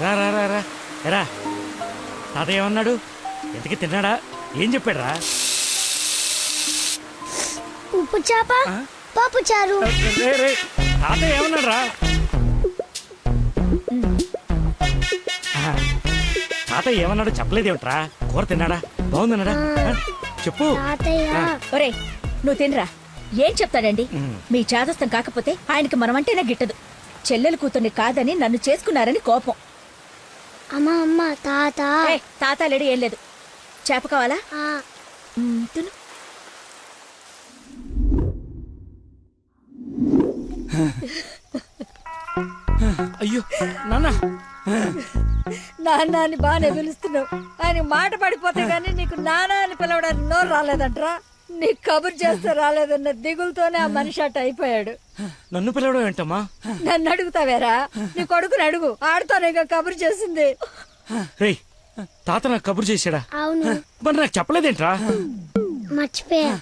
రా రా రా రా రా. తాతయ్య ఏమన్నాడు? ఎంతకి తిన్నాడా? ఏం చెప్పాడు రా? ఉప్పు చేప పప్పు చారు. తాతయ్య ఏమన్నాడు రా? తాతయ్య ఏమన్నాడు చెప్పలేదేమిట్రా? కూర తిన్నాడా? బాగుందన్నాడా? చెప్పు. ఒరే నువ్వు తినరా. ఏం చెప్తాడండి? మీ చాదస్తం కాకపోతే ఆయనకి మనమంటేనే గిట్టదు. చెల్లెలు కూతుర్ని కాదని నన్ను చేసుకున్నారని కోపం. అమ్మా అమ్మ తాత. తాత లేడు ఏం లేదు. చేప కావాలా? తిను. అయ్యో నాన్న. నాన్న అని బాగానే పిలుస్తున్నావు. ఆయన మాట పడిపోతే గానీ నీకు నాన్న అని పిలవడానికి నోరు రాలేదంట్రా. నీకు కబురు చేస్తే రాలేదన్న దిగులతోనే ఆ మనిషి అట్ట అయిపోయాడు. నన్ను పిలవడం ఏంటమ్మా? నన్ను అడుగుతావేరా? నీ కొడుకుని అడుగు. ఆడుతోనే కబురు చేసింది. రేయ్, తాత నాకు కబురు చేశాడా? అవును. మరి నాకు చెప్పలేదేంట్రా? మర్చిపోయా.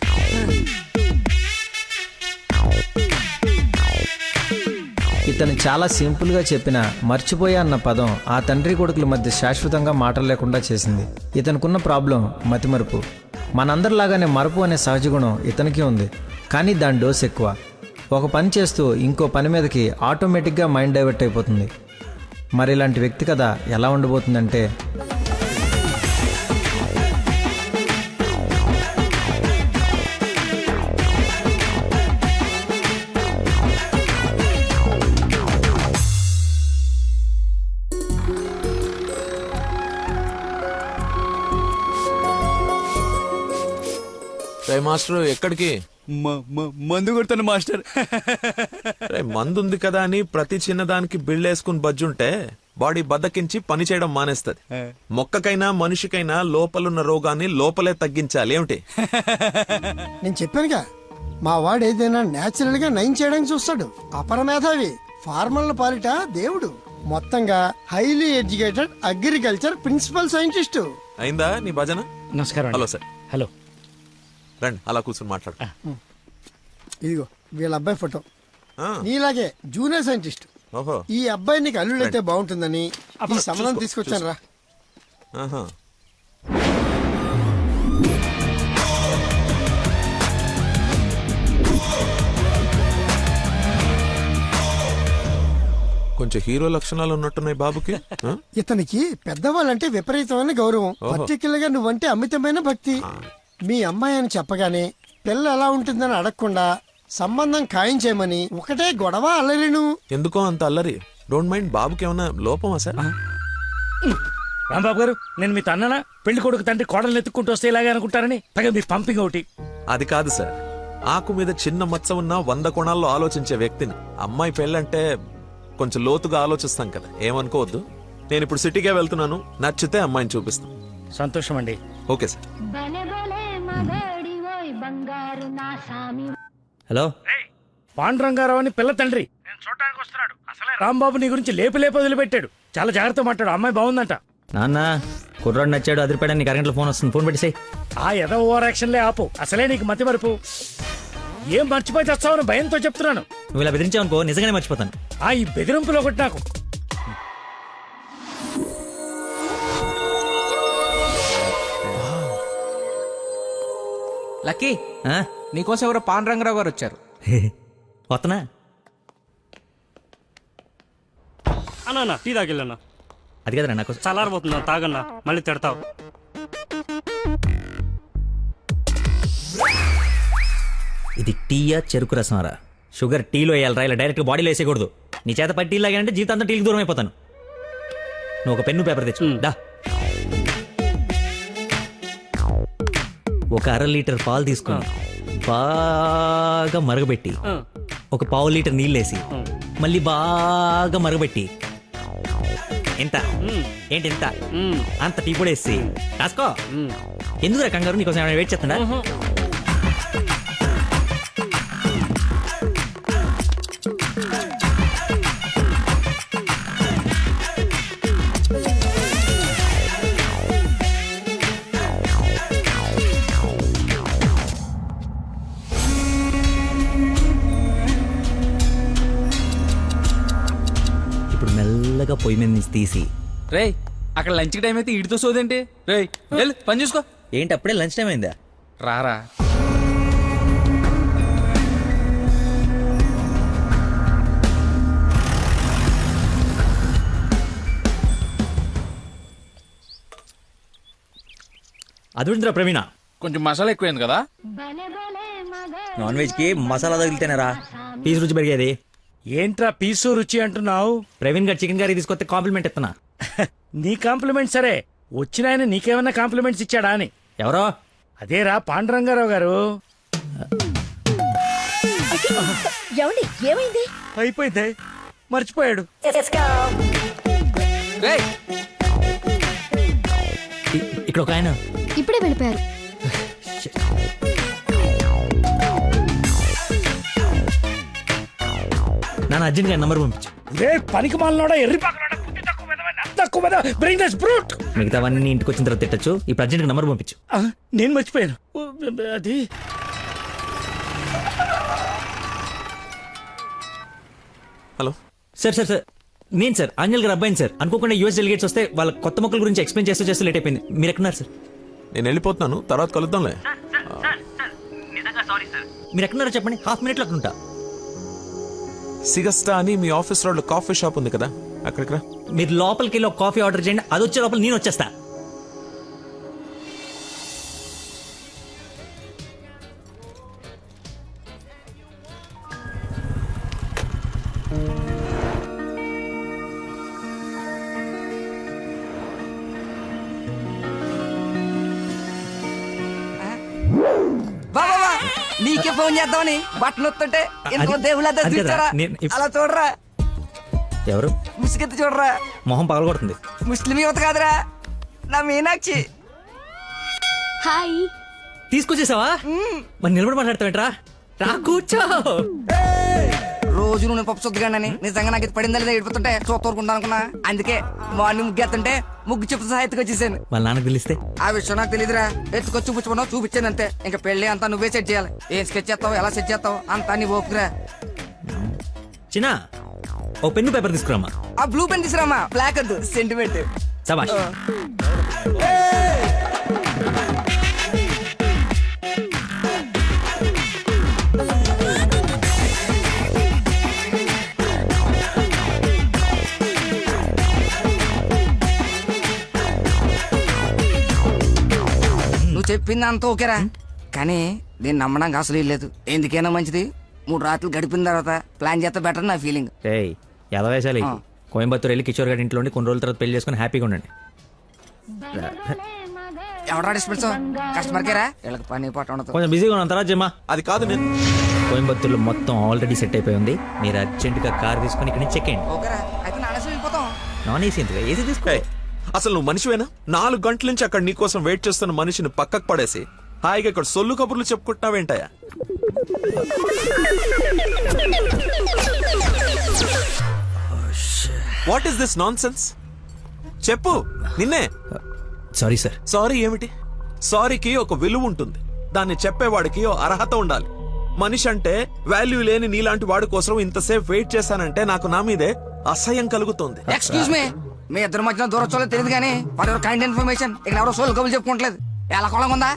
ఇతను చాలా సింపుల్గా చెప్పిన మర్చిపోయా అన్న పదం ఆ తండ్రి కొడుకుల మధ్య శాశ్వతంగా మాటలు లేకుండా చేసింది. ఇతనుకున్న ప్రాబ్లం మతిమరుపు. మనందరిలాగానే మరపు అనే సహజ గుణం ఇతనికి ఉంది, కానీ దాని డోస్ ఎక్కువ. ఒక పని చేస్తూ ఇంకో పని మీదకి ఆటోమేటిక్గా మైండ్ డైవర్ట్ అయిపోతుంది. మరి ఇలాంటి వ్యక్తి కథ ఎలా ఉండబోతుందంటే, మాస్టర్ ఎక్కడికి? మందు కొడుతాను మాస్టర్. మందు ఉంది కదా అని ప్రతి చిన్నదానికి బిళ్ళేసుకుని బజ్జుంటే బాడీ బద్దకించి పని చేయడం మానేస్తది. మొక్కకైనా మనిషికైనా లోపలున్న రోగాన్ని లోపలే తగ్గించాలి. ఏమిటి? నేను చెప్పానుగా, మా వాడు ఏదైనా నేచురల్ గా నయం చేయడానికి చూస్తాడు. అపరమేధావి, ఫార్మల్ పాలిట దేవుడు. మొత్తంగా highly educated agriculture principal scientist. అయిందా నీ భజన? నమస్కారం. Hello sir. హలో. రండి అలా కూర్చొని మాట్లాడు. ఇదిగో వీళ్ళ అబ్బాయి ఫోటో. నీలాగే జూనియర్ సైంటిస్ట్. ఓహో. ఈ అబ్బాయి నీకు అల్లుడైతే బాగుంటుందని ఈ సంబంధం తీసుకొచ్చాను రా. కొంచెం హీరో లక్షణాలు ఉన్నట్టున్నాయి బాబుకి. ఇతనికి పెద్దవాళ్ళంటే విపరీతమైన గౌరవం. పర్టికులర్ గా నువ్వంటే అమితమైన భక్తి. మీ అమ్మాయి అని చెప్పగానే పిల్ల ఎలా ఉంటుందని అడగకుండా సంబంధం ఖాయం చేయమని ఒకటే గొడవ అల్లరిను. ఎందుకో అంత అల్లరి? Don't mind. బాబుకి ఏమన్నా లోపమా సార్? రాంబాబు గారు, నేను మీ తన్ననా? పెళ్లి కొడుకు తండ్రి కోడలు ఎత్తుక్కుంటూ వస్తే ఇలాగే అనుకుంటారని పైగా మీ పంపింగ్ ఒకటి. అది కాదు సార్. ఆకు మీద చిన్న మచ్చ ఉన్న 100 కోణాల్లో ఆలోచించే వ్యక్తిని. అమ్మాయి పెళ్ళంటే కొంచెం లోతుగా ఆలోచిస్తాం కదా, ఏమనుకోవద్దు. నేను ఇప్పుడు సిటీకే వెళ్తున్నాను, నచ్చితే అమ్మాయిని చూపిస్తాను. సంతోషం అండి. Okay sir. హలో. పాండురంగారావు అని పిల్ల తండ్రి నేను చూడటానికి వస్తున్నాడు. అసలే రాంబాబు నీ గురించి లేపి వదిలిపెట్టాడు. చాలా జాగ్రత్త మాట్లాడు. అమ్మాయి బాగుందంట. నాన్న కుర్రాడు నచ్చాడు, అదిరిపాడు. నీకు అరగంటలో ఫోన్ వస్తుంది, ఫోన్ పెట్టేసాయి. ఆ ఎద ఓవర్ యాక్షన్లే ఆపు. అసలే నీకు మతి మరుపు. ఏం మర్చిపోయి తెస్తావని భయంతో చెప్తున్నాను. నువ్వు ఇలా బెదిరించావనుకో నిజంగానే మర్చిపోతాను. ఈ బెదిరింపులో ఒకటి నాకు. లక్కీ, నీకోసం ఎవరో పాండురంగరావు గారు వచ్చారు. వస్తనా? అన్నా టీ తాగిల్లన్నా. అది కదరా నాకు చల్లారబోతున్నా, తాగన్నా, మళ్ళీ తిడతావు. ఇది టీయా చెరుకు రసంరా? షుగర్ టీలో వేయాలరా, ఇలా డైరెక్ట్ బాడీలో వేసేయకూడదు. నీ చేత పట్టి టీ లాగానంటే జీవితాంతం టీకి దూరం అయిపోతాను. నువ్వు ఒక పెన్ను పేపర్ తెచ్చు. దా. ఒక 1/2 లీటర్ పాలు తీసుకుని బాగా మరగబెట్టి ఒక 1/4 లీటర్ నీళ్ళేసి మళ్ళీ బాగా మరగబెట్టి ఎంత ఏంటి ఎంత అంత టీ కూడా వేసి రాసుకో. ఎందుకురా కంగారు? నీకోసం ఏమైనా వెయిట్ చేస్తున్నా? పొయ్యి మీద నుంచి తీసి రేయ్ అక్కడ లంచ్ టైం అయితే ఇడితో సోదేంటి? రేయ్ వెళ్ళు పని చూసుకో. ఏంటి అప్పుడే లంచ్ టైం అయిందా? రారా. అదుందిరా ప్రవీణ, కొంచెం మసాలా ఎక్కువైంది కదా. నాన్ వెజ్ కి మసాలా తగిలితేనేరా పీస్ రుచి పెరిగేది. ఏంట్రా పీసు రుచి అంటున్నావు? ప్రవీణ్ గారు చికెన్ కర్రీ తీసుకొస్తే కాంప్లిమెంట్ ఇస్తున్నా. నీ కాంప్లిమెంట్ సరే, వచ్చిన ఆయన నీకేమన్నా కాంప్లిమెంట్స్ ఇచ్చాడా అని. ఎవరో అదేరా పాండురంగారావు గారు. ఏమండి ఏమైంది? అయిపోయింది, మర్చిపోయాడు. రేయ్ ఇక్కడ ఒక ఆయన ఇప్పుడే వెళ్ళిపోయారు. నాన్న అర్జెంట్ గా నంబర్ పంపించు. రే పనికి మాలనోడా, ఎర్రి పక్కనోడా, బుద్ధి తక్కువ వెధవా, నా తక్కువ వెధవా, bring this brute. మిగతావన్నీ ఇంటికి వచ్చిన తర్వాత తిట్టచ్చు. ఇప్పుడు అర్జెంట్ గా నంబర్ పంపించు. నేను మర్చిపోయాను. అది హలో సార్ సార్ సార్ నేను సార్ ఆంజల్ గారు అబ్బాయిని సార్. అనుకోకుండా యూఎస్ డెలిగేట్స్ వస్తే వాళ్ళ కొత్త మొక్కల గురించి ఎక్స్ప్లెయిన్ చేస్తూ లేట్ అయిపోయింది. మీరు ఎక్కడున్నారు సార్? నేను వెళ్ళిపోతున్నాను, తర్వాత కలుద్దాంలే. మీరు ఎక్కడున్నారో చెప్పండి, హాఫ్ మినిట్లో అక్కడ ఉంటా. సిగస్టా అని మీ ఆఫీస్ రోడ్ లో కాఫీ షాప్ ఉంది కదా, అక్కడికి రా. మీరు లోపలికి వెళ్ళి ఒక కాఫీ ఆర్డర్ చేయండి, అది వచ్చే లోపల నేను వచ్చేస్తా. బాబా నీకే ఫోన్ చేద్దామని బట్టలు వస్తుంటే ఇంకో దేవుళ్ళ అది కదా, చూచారా? నేను అలా చూడరా, ఎవరు? ముసుగెత్తి చూడరా. మొహం పగలగొడుతుంది. ముస్లిం యువత కాదురా, నా మీనాక్షి. హాయ్. తీసుకొచ్చేసావా? మరి నిలబడి మాట్లాడతావేంట్రా? రా కూర్చో. రోజు నువ్వు పప్పు చుద్దగానని నిజంగా నాకు ఇది పడిందా లేదా ఏడిపోతుంటే చూస్తూరుకుంటా అనుకున్నా. అందుకే మార్నింగ్ ముగ్గు ఎత్తుంటే ముగ్గు చెప్తూ సహా ఎత్తుకొచ్చేసాను. వాళ్ళ నాన్నకు తెలిస్తే? ఆ విషయం నాకు తెలియదురా, ఎత్తుకొచ్చి చూపించమన్నావు, చూపించాను అంతే. ఇంకా పెళ్లి అంతా నువ్వే సెట్ చేయాలి. ఏం స్కెచ్ చేస్తావు, ఎలా సెట్ చేస్తావు అంతా నీ ఓపుకురా. చిన్న ఓ పెన్ను పేపర్ తీసుకురామా. ఆ బ్లూ పెన్ తీసురామా, బ్లాక్ వద్దు, సెంటిమెంట్. సబాష్. నువ్వు చెప్పింది అంత ఓకేరా, కానీ నేను నమ్మడానికి అసలు లేదు. ఎందుకైనా మంచిది 3 రాత్రులు గడిపిన తర్వాత ప్లాన్ చేస్తే బెటర్ నా ఫీలింగ్. ఏయ్ ఎలా వేసాలి? కోయంబత్తూర్ వెళ్ళి కిషోర్ గారి ఇంట్లో కొన్ని రోజుల తర్వాత పెళ్లి చేసుకుని హ్యాపీగా ఉండండి. ఎవడా డిస్పెన్స్ కస్టమర్ కేరా, వీళ్ళకి పని పాట ఉండదు. కొంచెం బిజీగా ఉన్నాం, తర్వాత జమ్మా. అది కాదు, నేను కోయంబత్తూర్లో మొత్తం ఆల్రెడీ సెట్ అయిపోయి ఉంది. మీరు అర్జెంటుగా కార్ తీసుకొని ఇక్కడ నుంచి చెక్ అయ్యండి. ఓకేరా, అయితే నానేసి వెళ్ళిపోతాం. నాన్ ఏసీ ఎందుకు, ఏసీ తీసుకో. ఏయ్, అసలు నువ్వు మనిషివేనా? 4 గంటల నుంచి అక్కడ నీకోసం వెయిట్ చేస్తున్న మనిషిని పక్కకు పడేసి హాయిగా ఇక్కడ సొల్లు కబుర్లు చెప్పుకుంటున్నావేంటయా? What is this nonsense? చెప్పు, నిన్నే. Sorry sir. సారీ ఏమిటి? సారీకి ఒక విలువ ఉంటుంది, దాన్ని చెప్పేవాడికి ఓ అర్హత ఉండాలి. మనిషి అంటే వాల్యూ లేని నీలాంటి వాడి కోసం ఇంతసేపు వెయిట్ చేశానంటే నాకు నా మీదే అసహ్యం కలుగుతుంది. ఎక్స్క్యూజ్ మీ, మీ ఇద్దరు మధ్యన దూరం చూడలేదు తెలియదు కానీ వాడు కైండ్ ఇన్ఫర్మేషన్ ఇక్కడ ఎవరో సోల్ కబులు చెప్పుకోవట్లేదు. ఎలా కొలం ఉందా?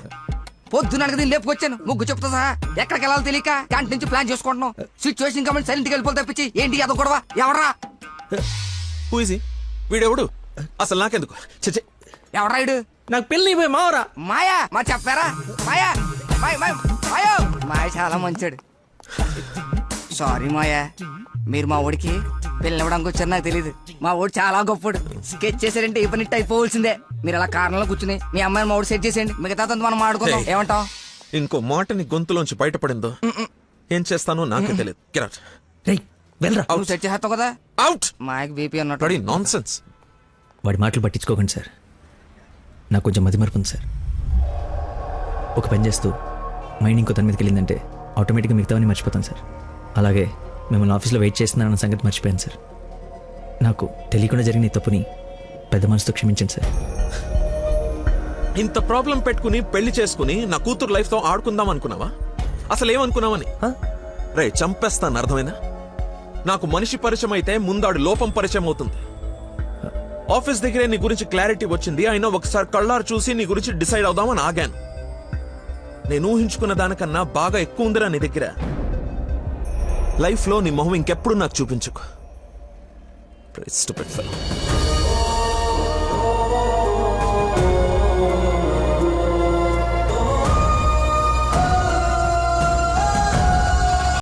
పొద్దున దీన్ని లేపుకొచ్చాను, ముగ్గు చెప్తా సహా ఎక్కడికి వెళ్ళాలో తెలియక క్యాంటీన్ నుంచి ప్లాన్ చేసుకుంటున్నాం. సిచ్యువేషన్ కాబట్టి సైలెంట్ గా వెళ్ళిపోతే తప్పించి ఏంటి అదో గొడవ? ఎవరా హూజీ వీడెవడు? అసలు నాకెందుకు? చచ్చే, ఎవరా ఇడు? నాకు పెళ్లి అయిపోయి మావరా. మాయా, మా చెప్పారా? మాయా, మాయా మాయ చాలా మంచాడు. సారీ మాయా, మీరు మా ఓడికి పెళ్ళివ్వడానికి వచ్చారు నాకు తెలియదు. మా ఓడి చాలా గొప్పడు. స్కెచ్ చేశారంటే ఈ పని అయిపోవలసిందే. మీరు అలా కారణంలో కూర్చుని మీ అమ్మాయిని మా ఓడి సెట్ చేసేయండి, మిగతా మనం ఆడుకుందాం. ఏమంటావు? ఇంకో మాటని గొంతులోంచి బయటపడిందో ఏం చేస్తానో నాకే తెలియదు. Get out. రేయ్ వెళ్ళరా. నువ్వు సెట్ చేస్తావు కదా. Out. మాయకి బీపీ అన్నట్టు. Bloody nonsense. వాడి మాటలు పట్టించుకోకండి సార్, నాకు కొంచెం మతిమరుపు ఉంది సార్. ఒక పని చేస్తూ మైండ్ ఇంకో దాని మీదకి వెళ్ళిందంటే ఆటోమేటిక్గా మిగతావన్నీ మర్చిపోతాను సార్. అలాగే మిమ్మల్ని ఆఫీస్లో వెయిట్ చేస్తున్నానన్న సంగతి మర్చిపోయాను సార్. నాకు తెలియకుండా జరిగిన ఈ తప్పుని పెద్ద మనసుతో క్షమించండి సార్. ఇంత ప్రాబ్లం పెట్టుకుని పెళ్లి చేసుకుని నా కూతురు లైఫ్ తో ఆడుకుందాం అనుకున్నావా? అసలు ఏమనుకున్నావని? రే చంపేస్తాను, అర్థమైందా? నాకు మనిషి పరిచయం అయితే ముందాడు లోపం పరిచయం అవుతుంది. ఆఫీస్ దగ్గరే నీ గురించి క్లారిటీ వచ్చింది. అయినా ఒకసారి కళ్ళారు చూసి నీ గురించి డిసైడ్ అవుదామని ఆగాను. నేను ఊహించుకున్న దానికన్నా బాగా ఎక్కువ ఉందిరా నీ దగ్గర. లైఫ్ లో నీ మొహం ఇంకెప్పుడు నాకు చూపించుకో. Stupid fellow.